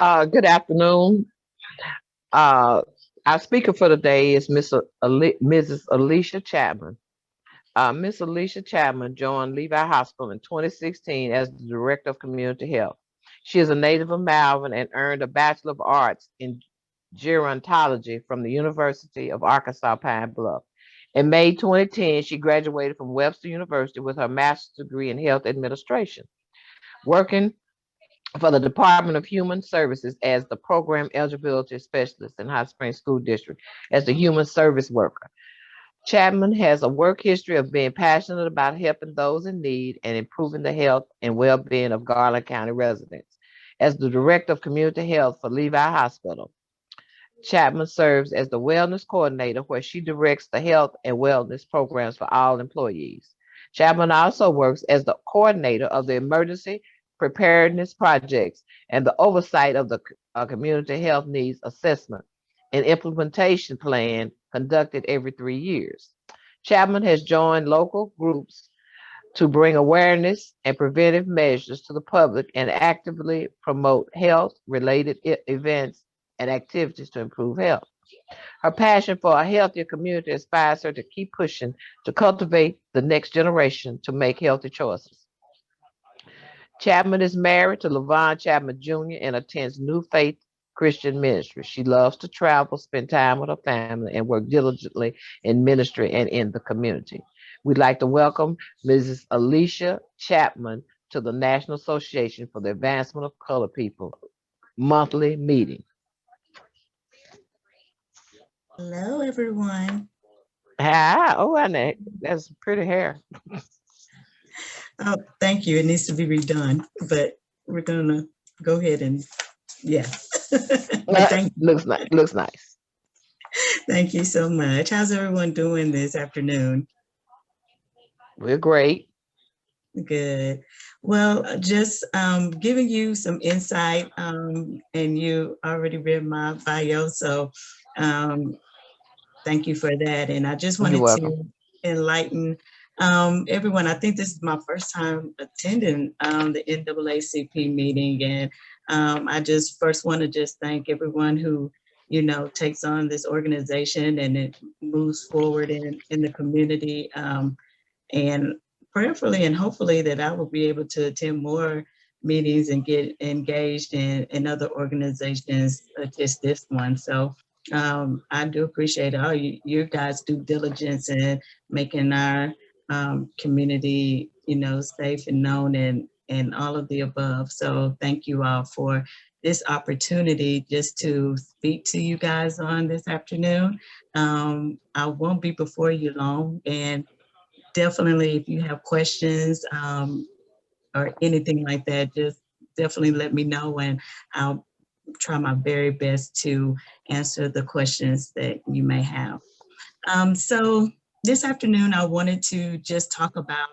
Good afternoon. Uh, our speaker for today is Mrs. Alisha Chatman. Miss Alisha Chatman joined Levi Hospital in 2016 as the Director of Community Health. She is a native of Malvern and earned a Bachelor of Arts in Gerontology from the University of Arkansas Pine Bluff. In May 2010, she graduated from Webster University with her master's degree in health administration, working for the Department of Human Services as the Program Eligibility Specialist in Hot Springs School District as the Human Service Worker. Chapman has a work history of being passionate about helping those in need and improving the health and well-being of Garland County residents. As the Director of Community Health for Levi Hospital, Chapman serves as the Wellness Coordinator, where she directs the health and wellness programs for all employees. Chapman also works as the coordinator of the Emergency Preparedness Projects and the oversight of the Community Health Needs Assessment and Implementation Plan conducted every 3 years. Chapman has joined local groups to bring awareness and preventive measures to the public and actively promote health related events and activities to improve health. Her passion for a healthier community inspires her to keep pushing to cultivate the next generation to make healthy choices. Chapman is married to Levon Chapman Jr. and attends New Faith Christian Ministry. She loves to travel, spend time with her family, and work diligently in ministry and in the community. We'd like to welcome Mrs. Alisha Chapman to the National Association for the Advancement of Colored People monthly meeting. Hello, everyone. Ah, oh, I know. That's pretty hair. Oh, thank you. It needs to be redone, but we're gonna go ahead and yeah. But Looks nice. thank you so much. How's everyone doing this afternoon? We're great. Good. Well, just giving you some insight, and you already read my bio, so um, thank you for that. And I just You're wanted welcome. to enlighten everyone. I think this is my first time attending the NAACP meeting. And I just first want to just thank everyone who, takes on this organization and it moves forward in the community. And prayerfully and hopefully that I will be able to attend more meetings and get engaged in other organizations, just this one. So I do appreciate all you guys' due diligence in making our community, safe and known and all of the above. So thank you all for this opportunity just to speak to you guys on this afternoon. I won't be before you long, and definitely if you have questions or anything like that, just definitely let me know and I'll try my very best to answer the questions that you may have. So this afternoon, I wanted to just talk about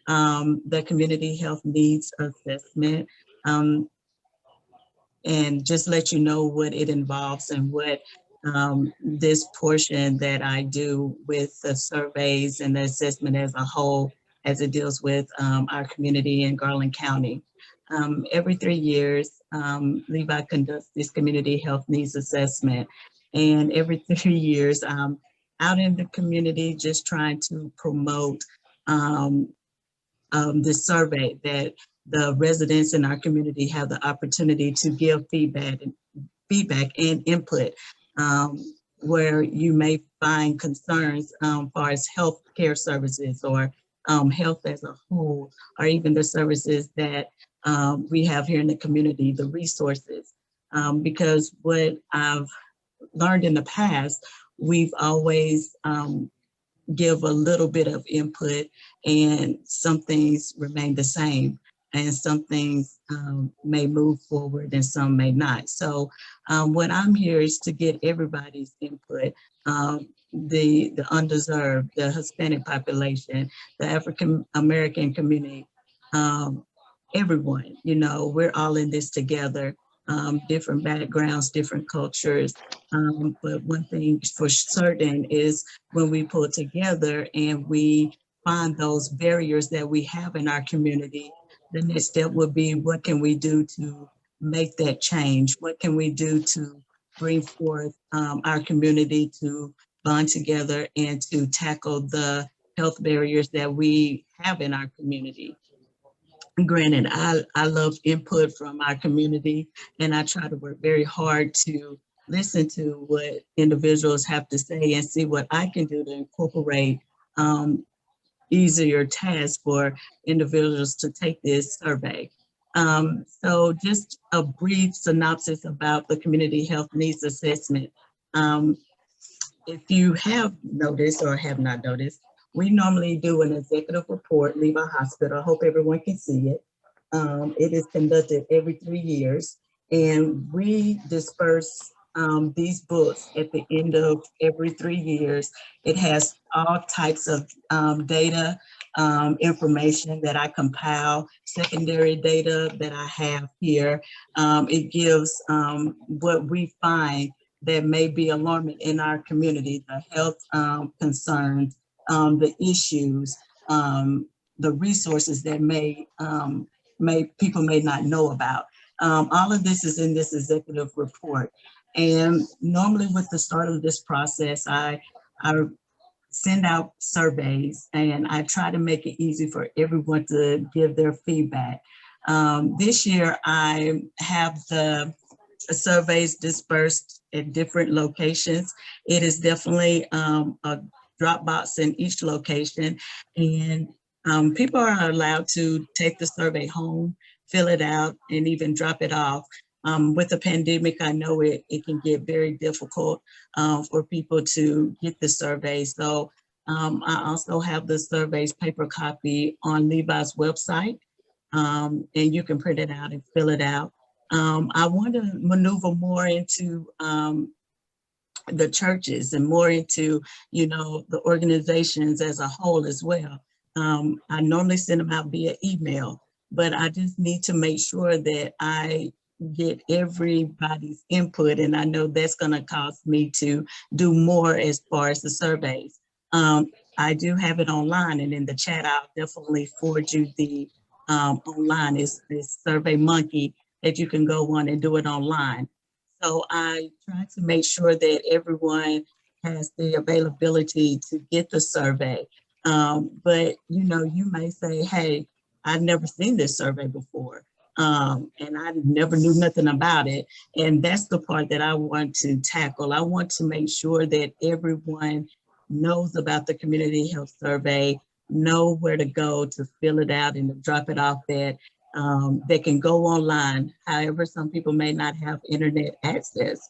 the community health needs assessment, um, and just let you know what it involves and what this portion that I do with the surveys and the assessment as a whole, as it deals with our community in Garland County. Every 3 years, Levi conducts this community health needs assessment. And every 3 years, out in the community, just trying to promote um, this survey that the residents in our community have the opportunity to give feedback and input, where you may find concerns far as health care services or health as a whole, or even the services that we have here in the community, the resources. Because what I've learned in the past, we've always give a little bit of input and some things remain the same and some things may move forward and some may not. So what I'm here is to get everybody's input, the undeserved, the Hispanic population, the African American community, um, everyone, we're all in this together, different backgrounds, different cultures. But one thing for certain is when we pull together and we find those barriers that we have in our community, the next step would be what can we do to make that change? What can we do to bring forth our community to bond together and to tackle the health barriers that we have in our community? Granted, I love input from our community, and I try to work very hard to listen to what individuals have to say and see what I can do to incorporate um, easier task for individuals to take this survey. So just a brief synopsis about the community health needs assessment. Um, if you have noticed or have not noticed, we normally do an executive report, leave a hospital. I hope everyone can see it. It is conducted every 3 years, and we disperse these books at the end of every 3 years. It has all types of data, information that I compile, secondary data that I have here. It gives what we find that may be alarming in our community, the health concerns, the issues, the resources that people may not know about. All of this is in this executive report. And normally with the start of this process, I send out surveys and I try to make it easy for everyone to give their feedback. This year I have the surveys dispersed at different locations. It is definitely a Dropbox in each location, and people are allowed to take the survey home, fill it out, and even drop it off. With the pandemic, I know it can get very difficult for people to get the survey. So I also have the surveys paper copy on Levi's website, and you can print it out and fill it out. I want to maneuver more into the churches and more into, the organizations as a whole as well. I normally send them out via email, but I just need to make sure that I get everybody's input, and I know that's going to cost me to do more as far as the surveys. I do have it online, and in the chat, I'll definitely forward you the online. It's Survey Monkey that you can go on and do it online. So I try to make sure that everyone has the availability to get the survey. But you may say, hey, I've never seen this survey before. And I never knew nothing about it. And that's the part that I want to tackle. I want to make sure that everyone knows about the community health survey, know where to go to fill it out and to drop it off at. They can go online. However, some people may not have internet access.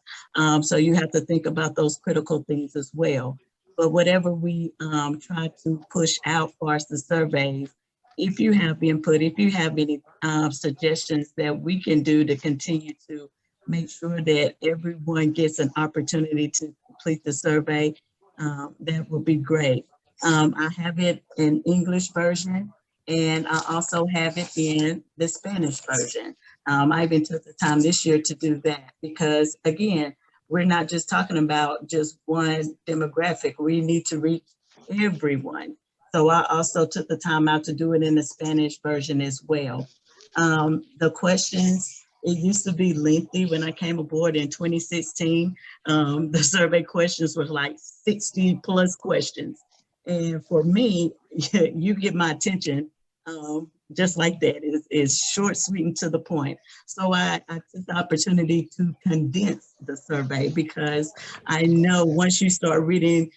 So you have to think about those critical things as well. But whatever we try to push out for us, the surveys, if you have input, if you have any suggestions that we can do to continue to make sure that everyone gets an opportunity to complete the survey, that would be great. I have it in English version, and I also have it in the Spanish version. I even took the time this year to do that because, again, we're not just talking about just one demographic. We need to reach everyone. So I also took the time out to do it in the Spanish version as well. The questions, it used to be lengthy when I came aboard in 2016. The survey questions were like 60 plus questions. And for me, you get my attention just like that. It's short, sweet, and to the point. So I took the opportunity to condense the survey because I know once you start reading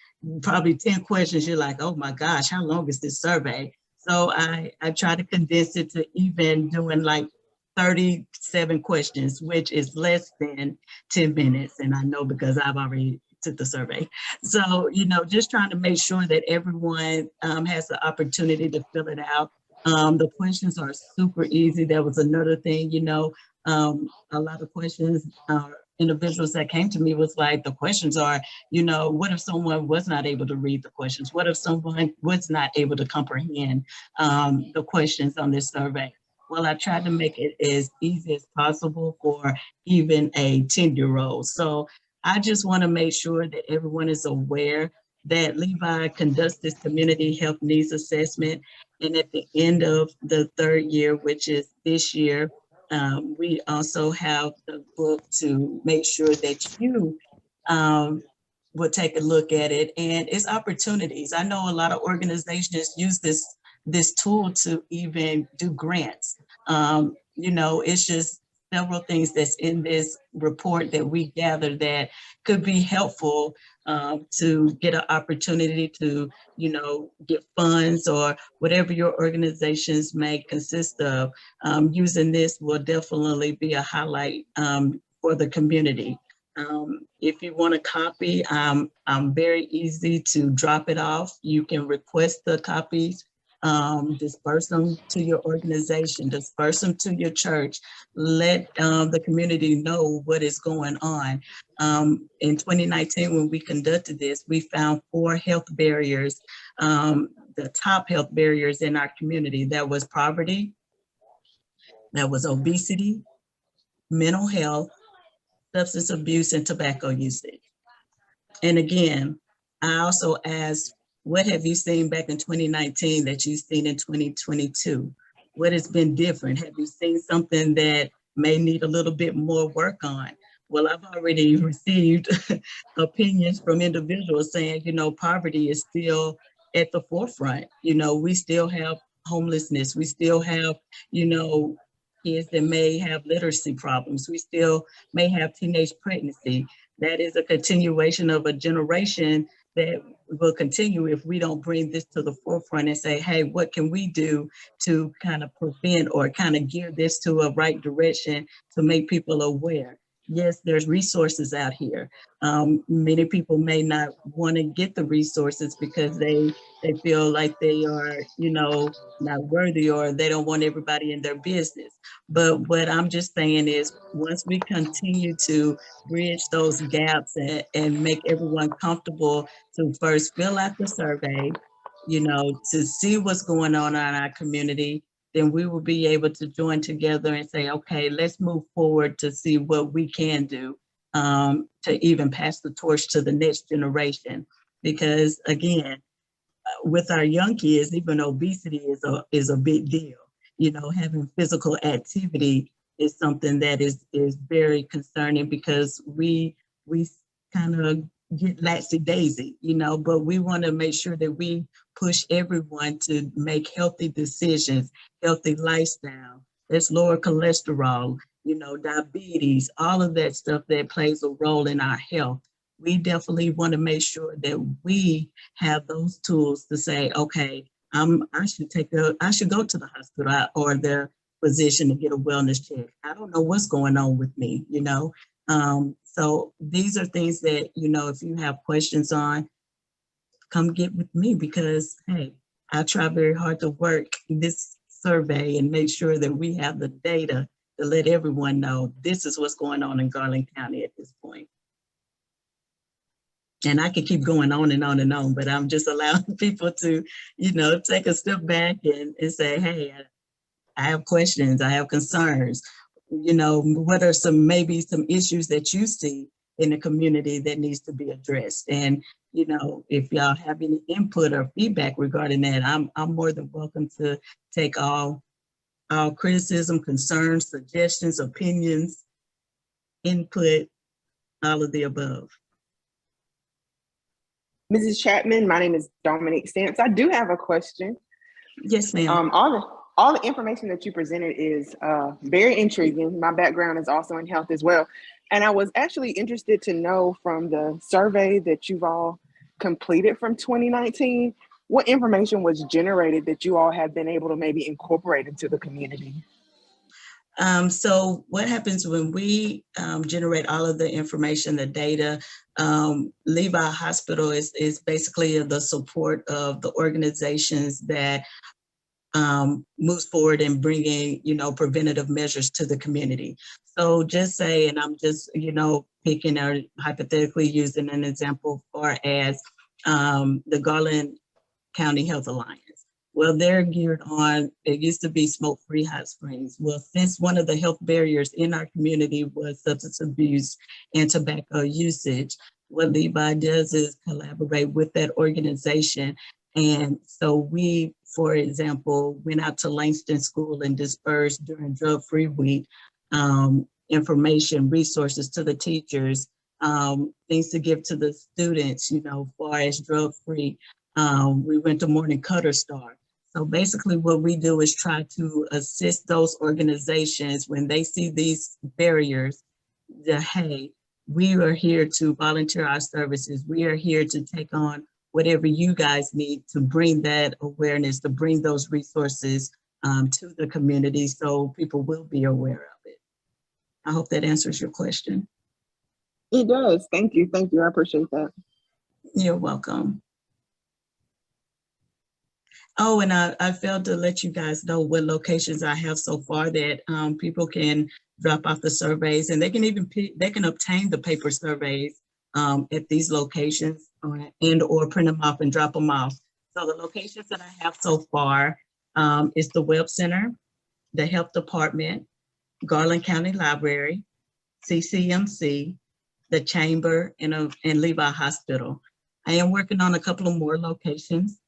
probably 10 questions, you're like, oh my gosh, how long is this survey? So I try to condense it to even doing like 37 questions, which is less than 10 minutes. And I know because I've already took the survey. So, just trying to make sure that everyone has the opportunity to fill it out. The questions are super easy. That was another thing, a lot of questions, individuals that came to me was like, the questions are, what if someone was not able to read the questions? What if someone was not able to comprehend the questions on this survey? Well, I tried to make it as easy as possible for even a 10-year-old. So I just want to make sure that everyone is aware that Levi conducts this community health needs assessment. And at the end of the third year, which is this year, We also have the book to make sure that you um, will take a look at it, and it's opportunities. I know a lot of organizations use this tool to even do grants. It's just several things that's in this report that we gather that could be helpful to get an opportunity to, get funds or whatever your organizations may consist of. Using this will definitely be a highlight for the community. If you want a copy, I'm very easy to drop it off. You can request the copies, disperse them to your organization, disperse them to your church. Let the community know what is going on. In 2019, when we conducted this, we found 4 health barriers, the top health barriers in our community. That was poverty, that was obesity, mental health, substance abuse, and tobacco usage. And again, I also asked, what have you seen back in 2019 that you've seen in 2022? What has been different? Have you seen something that may need a little bit more work on? Well, I've already received opinions from individuals saying, poverty is still at the forefront. We still have homelessness. We still have, kids that may have literacy problems. We still may have teenage pregnancy. That is a continuation of a generation that will continue if we don't bring this to the forefront and say, hey, what can we do to kind of prevent or kind of gear this to a right direction to make people aware? Yes, there's resources out here. Many people may not want to get the resources because they feel like they are, not worthy, or they don't want everybody in their business. But what I'm just saying is, once we continue to bridge those gaps and make everyone comfortable to first fill out the survey, to see what's going on in our community, then we will be able to join together and say, okay, let's move forward to see what we can do to even pass the torch to the next generation. Because again, with our young kids, even obesity is a big deal. Having physical activity is something that is very concerning, because we kind of get laxy daisy, but we want to make sure that we push everyone to make healthy decisions, healthy lifestyle. Let's lower cholesterol, diabetes, all of that stuff that plays a role in our health. We definitely want to make sure that we have those tools to say, okay, I should go to the hospital or the physician to get a wellness check. I don't know what's going on with me, So these are things that, if you have questions on, come get with me, because, hey, I try very hard to work this survey and make sure that we have the data to let everyone know this is what's going on in Garland County at this point. And I could keep going on and on and on, but I'm just allowing people to, take a step back and say, hey, I have questions, I have concerns. What are maybe some issues that you see in the community that needs to be addressed? And, if y'all have any input or feedback regarding that, I'm more than welcome to take all criticism, concerns, suggestions, opinions, input, all of the above. Mrs. Chatman, my name is Dominique Stamps. I do have a question. Yes, ma'am. All the information that you presented is very intriguing. My background is also in health as well. And I was actually interested to know, from the survey that you've all completed from 2019, what information was generated that you all have been able to maybe incorporate into the community? So what happens when we generate all of the information, the data, Levi Hospital is basically the support of the organizations that moves forward in bringing, preventative measures to the community. So just say, and I'm just, picking or hypothetically using an example, far as the Garland County Health Alliance. Well, they're geared on, it used to be smoke-free hot springs. Well, since one of the health barriers in our community was substance abuse and tobacco usage, what Levi does is collaborate with that organization. And so we for example, went out to Langston School and dispersed during Drug-Free Week information, resources to the teachers, things to give to the students, you know, far as drug-free. We went to Morning Cutter Star. So basically what we do is try to assist those organizations when they see these barriers, that, hey, we are here to volunteer our services. We are here to take on whatever you guys need to bring that awareness, to bring those resources to the community so people will be aware of it. I hope that answers your question. It does. Thank you. Thank you. I appreciate that. You're welcome. Oh, and I failed to let you guys know what locations I have so far that people can drop off the surveys, and they can even they can obtain the paper surveys at these locations and or print them off and drop them off. So the locations that I have so far is the Web Center, the Health Department, Garland County Library, CCMC, the Chamber, and Levi Hospital. I am working on a couple of more locations.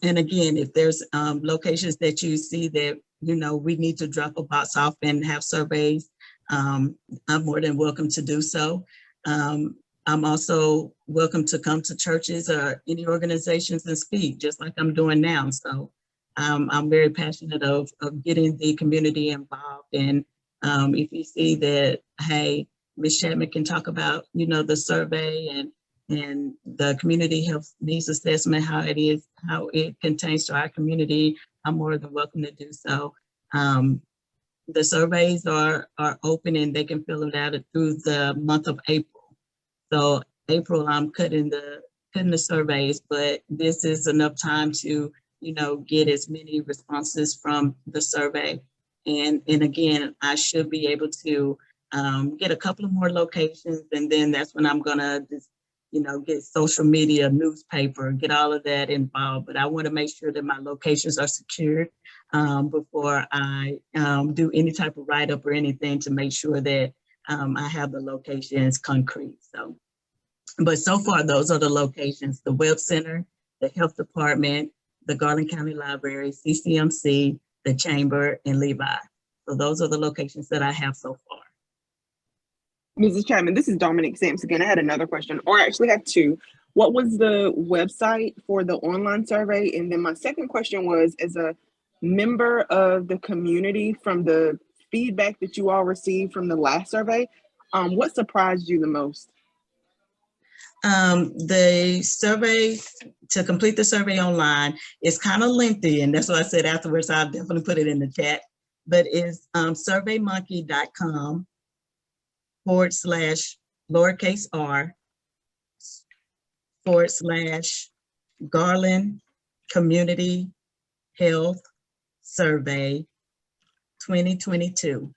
And again, if there's locations that you see that, you know, we need to drop a box off and have surveys, I'm more than welcome to do so. I'm also welcome to come to churches or any organizations and speak, just like I'm doing now. So I'm very passionate of getting the community involved. And if you see that, hey, Ms. Chatman can talk about, you know, the survey and the community health needs assessment, how it contains to our community, I'm more than welcome to do so. The surveys are open and they can fill it out through the month of April. So April, I'm cutting the surveys, but this is enough time to, you know, get as many responses from the survey. And again, I should be able to get a couple of more locations, and then that's when I'm gonna just, you know, get social media, newspaper, get all of that involved. But I want to make sure that my locations are secured before I do any type of write-up or anything, to make sure that I have the locations concrete. So, but so far, those are the locations: the Web Center, the Health Department, the Garland County Library, CCMC, the Chamber, and Levi. So those are the locations that I have so far. Mrs. Chapman, this is Dominique Sampson again. I had another question, or I actually have two. What was the website for the online survey? And then my second question was, as a member of the community, from the feedback that you all received from the last survey, what surprised you the most? The survey, to complete the survey online, is kind of lengthy, and that's what I said afterwards. I'll definitely put it in the chat, but it's surveymonkey.com /r/Garland Community Health Survey 2022,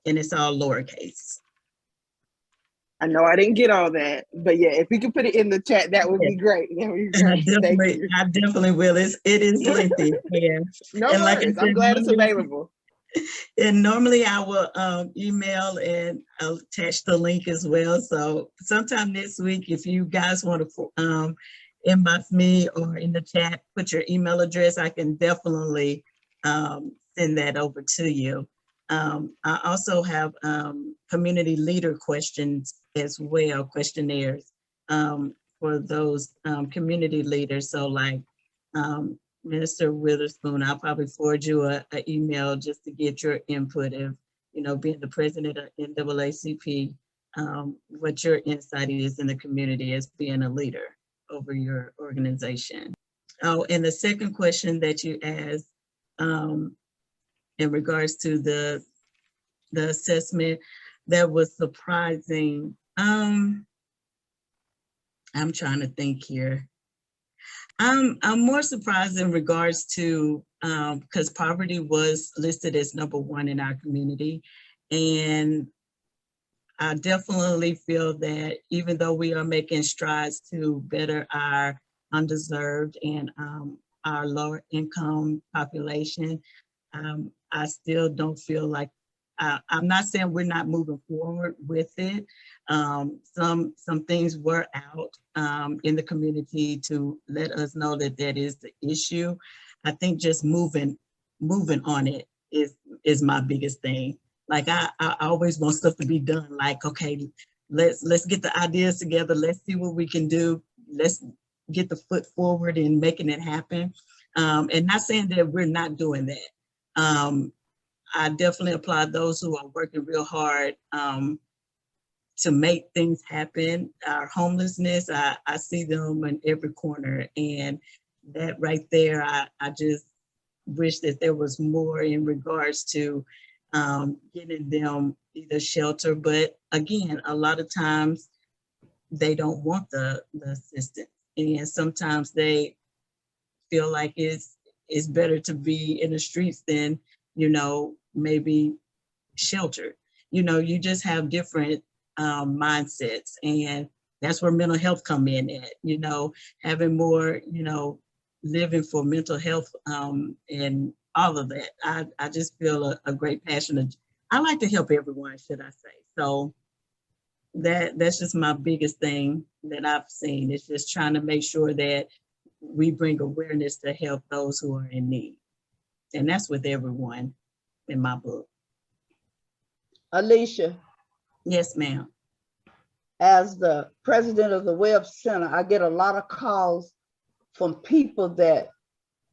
and it's all lowercase. I know I didn't get all that, but yeah, if we could put it in the chat, that would be great. That would be great. I definitely will. It is lengthy. Yeah. No and worries. like I said, I'm glad it's available. And normally I will email and attach the link as well. So sometime this week, if you guys want to inbox me or in the chat, put your email address, I can definitely send that over to you. I also have community leader questions as well, questionnaires for those community leaders. So like Minister Witherspoon, I'll probably forward you an email just to get your input of, you know, being the president of NAACP, what your insight is in the community as being a leader over your organization. Oh, and the second question that you asked in regards to the assessment that was surprising. I'm trying to think here. I'm more surprised in regards to, because poverty was listed as #1 in our community. And I definitely feel that even though we are making strides to better our undeserved and our lower income population, I still don't feel like, I'm not saying we're not moving forward with it. Some things were out in the community to let us know that that is the issue. I think just moving on it is my biggest thing. Like I always want stuff to be done. Like, okay, let's get the ideas together. Let's see what we can do. Let's get the foot forward in making it happen. And not saying that we're not doing that. I definitely applaud those who are working real hard to make things happen. Our homelessness, I see them in every corner. And that right there, I just wish that there was more in regards to getting them either shelter, but again, a lot of times they don't want the assistance. And sometimes they feel like it's better to be in the streets than, maybe sheltered. You just have different mindsets, and that's where mental health come in at, having more, living for mental health and all of that. I just feel a great passion. I like to help everyone, should I say. So that's just my biggest thing that I've seen. It's just trying to make sure that we bring awareness to help those who are in need. And that's with everyone in my book. Alisha, Yes, ma'am. as the president of the Web Center, I get a lot of calls from people that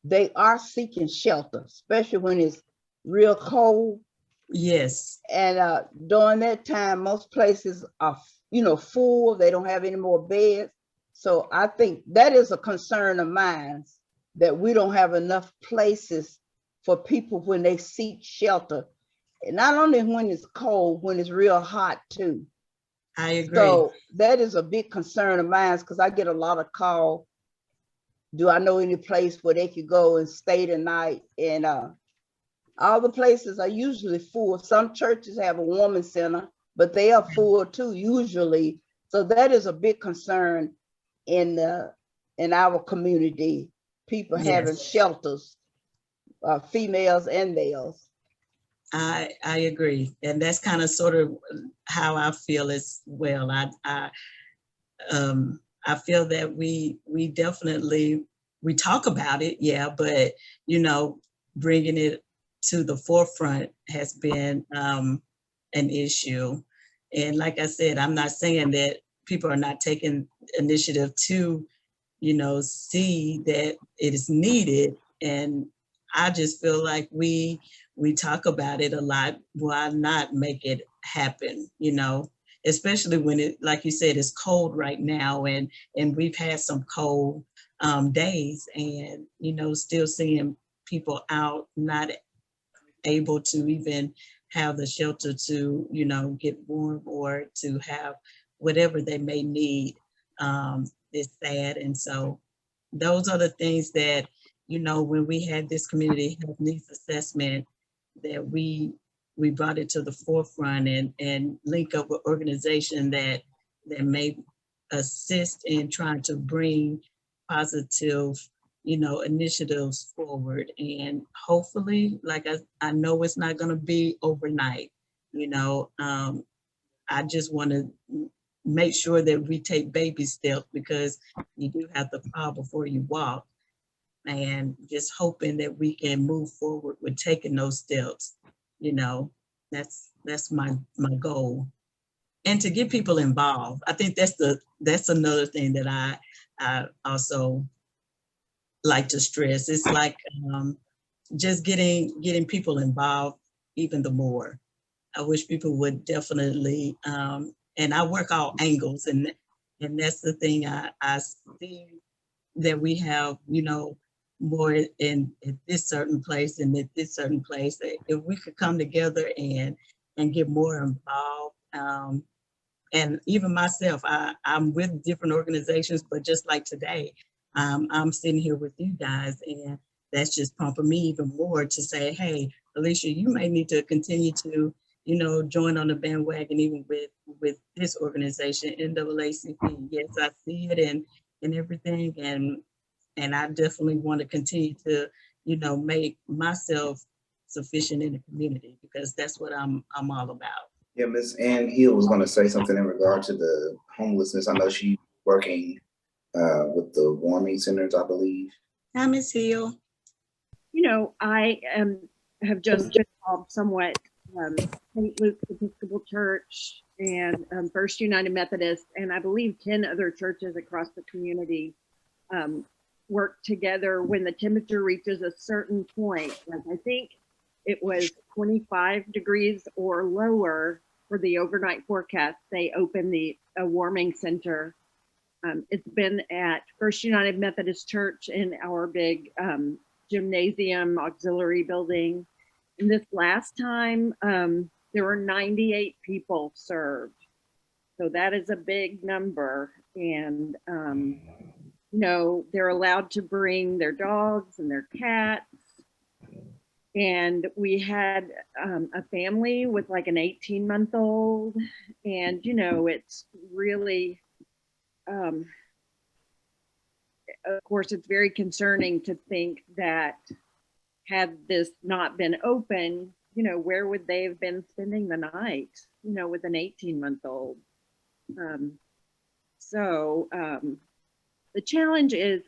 they are seeking shelter, especially when it's real cold. Yes. And during that time, most places are, full. They don't have any more beds. So I think that is a concern of mine, that we don't have enough places for people when they seek shelter. And not only when it's cold, when it's real hot too. I agree. So that is a big concern of mine, because I get a lot of calls. Do I know any place where they could go and stay the night? And all the places are usually full. Some churches have a women's center, but they are full too, usually. So that is a big concern in our community. People having shelters, females and males. I agree. And that's kind of sort of how I feel as well. I feel that we definitely, we talk about it, yeah, but bringing it to the forefront has been an issue. And like I said, I'm not saying that people are not taking initiative to, see that it is needed. And I just feel like we talk about it a lot. Why not make it happen, especially when it, like you said, it's cold right now, and we've had some cold days, and still seeing people out not able to even have the shelter to get warm or to have whatever they may need is sad. And so those are the things that when we had this community health needs assessment, that we brought it to the forefront and link up with organization that may assist in trying to bring positive, initiatives forward. And hopefully, like I know it's not going to be overnight, I just want to make sure that we take baby steps, because you do have to fall before you walk. And just hoping that we can move forward with taking those steps, that's my goal. And to get people involved. I think that's another thing that I also like to stress. It's like just getting people involved even the more. I wish people would definitely, and I work all angles, and that's the thing I see, that we have, more in at this certain place and at this certain place. If we could come together and get more involved, and even myself, I'm with different organizations, but just like today, I'm sitting here with you guys, and that's just pumping me even more to say, hey, Alisha, you may need to continue to, join on the bandwagon, even with this organization, NAACP. Yes, I see it and everything, and I definitely want to continue to, make myself sufficient in the community, because that's what I'm all about. Yeah, Miss Ann Hill was going to say something in regard to the homelessness. I know she's working with the warming centers, I believe. Hi, Miss Hill. I have just been involved somewhat, St. Luke's Episcopal Church and First United Methodist, and I believe 10 other churches across the community work together when the temperature reaches a certain point. Like I think it was 25 degrees or lower for the overnight forecast. They open a warming center. It's been at First United Methodist Church in our big gymnasium auxiliary building. And this last time, there were 98 people served. So that is a big number. And, they're allowed to bring their dogs and their cats. And we had a family with like an 18-month-old. And, it's really, of course, it's very concerning to think that had this not been open, where would they have been spending the night, with an 18-month-old? The challenge is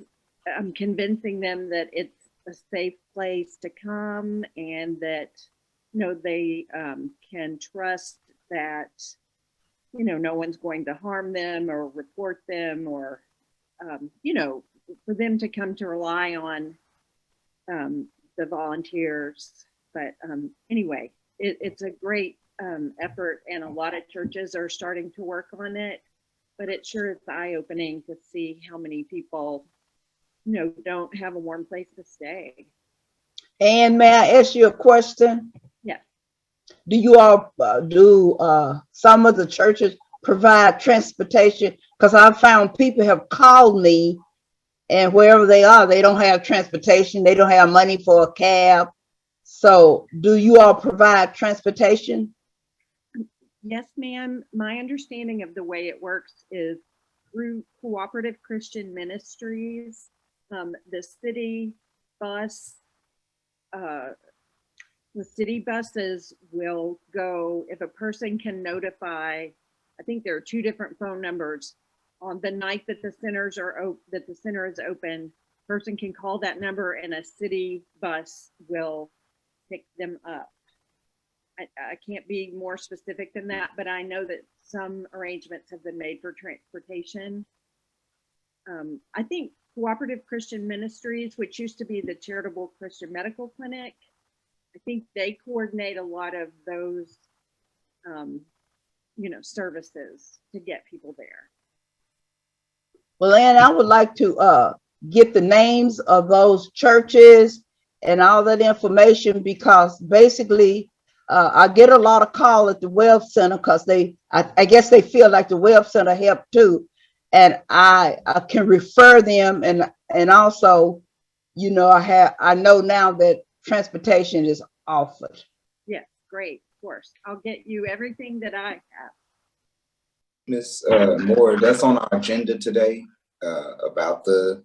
convincing them that it's a safe place to come and that, they can trust that, no one's going to harm them or report them or, for them to come to rely on the volunteers. But anyway, it's a great effort, and a lot of churches are starting to work on it, but it sure is eye-opening to see how many people, don't have a warm place to stay. And may I ask you a question? Yes. Do you all some of the churches provide transportation? Because I've found people have called me, and wherever they are, they don't have transportation. They don't have money for a cab. So do you all provide transportation? Yes, ma'am. My understanding of the way it works is through Cooperative Christian Ministries. The city buses will go if a person can notify. I think there are 2 different phone numbers. On the night that the center is open, person can call that number and a city bus will pick them up. I can't be more specific than that, but I know that some arrangements have been made for transportation. I think Cooperative Christian Ministries, which used to be the Charitable Christian Medical Clinic, I think they coordinate a lot of those, services to get people there. Well, Ann, I would like to get the names of those churches and all that information, because basically I get a lot of call at the Web Center because I guess they feel like the Web Center help too. And I can refer them, and also, I know now that transportation is offered. Yes, great, of course. I'll get you everything that I have. Ms. Moore, that's on our agenda today about the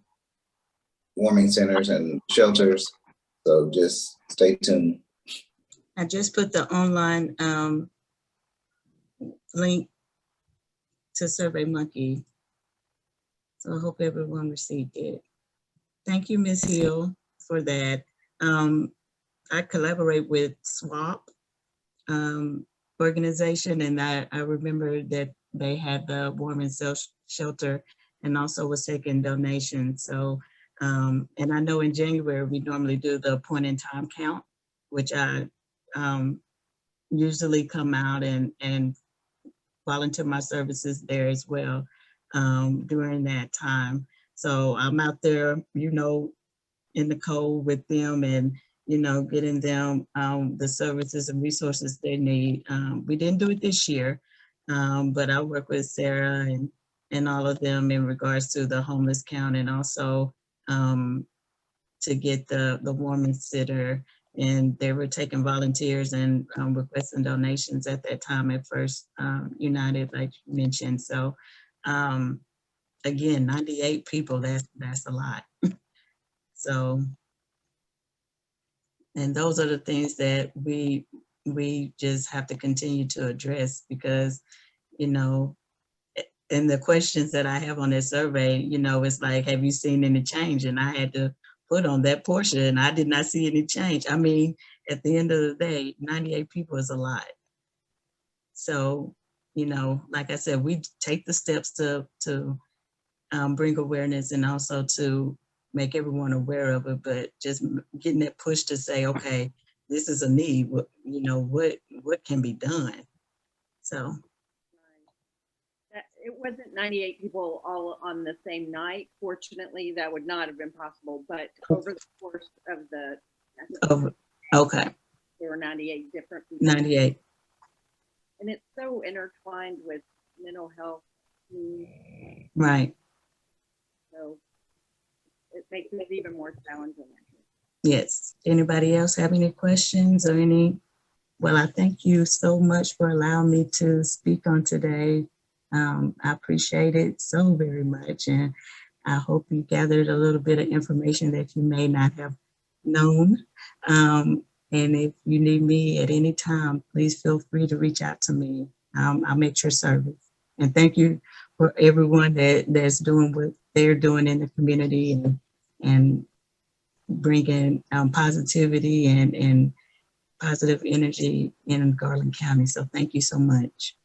warming centers and shelters. So just stay tuned. I just put the online link to SurveyMonkey. So I hope everyone received it. Thank you, Ms. Hill, for that. I collaborate with SWAP organization, and I remember that they had the warming shelter and also was taking donations. So, and I know in January, we normally do the point in time count, which I usually come out and volunteer my services there as well during that time. So I'm out there, in the cold with them and, getting them the services and resources they need. We didn't do it this year, but I work with Sarah and all of them in regards to the homeless count, and also to get the warming sitter. And they were taking volunteers and requesting donations at that time at First United, like you mentioned. So again, 98 people, that's a lot. So, and those are the things that we just have to continue to address, because, and the questions that I have on this survey, it's like, have you seen any change? And I had to put on that portion, and I did not see any change. I mean, at the end of the day, 98 people is a lot. So, you know, like I said, we take the steps to bring awareness and also to make everyone aware of it, but just getting that push to say, okay, this is a need. What, you know, what can be done? So. It wasn't 98 people all on the same night. Fortunately, that would not have been possible. But over the course of Okay. there were 98 different people. 98. And it's so intertwined with mental health. Right. So it makes it even more challenging. Yes. Anybody else have any questions or any? Well, I thank you so much for allowing me to speak on today. I appreciate it so very much. And I hope you gathered a little bit of information that you may not have known. And if you need me at any time, please feel free to reach out to me. I'm at your service. And thank you for everyone that's doing what they're doing in the community and bringing positivity and positive energy in Garland County. So thank you so much.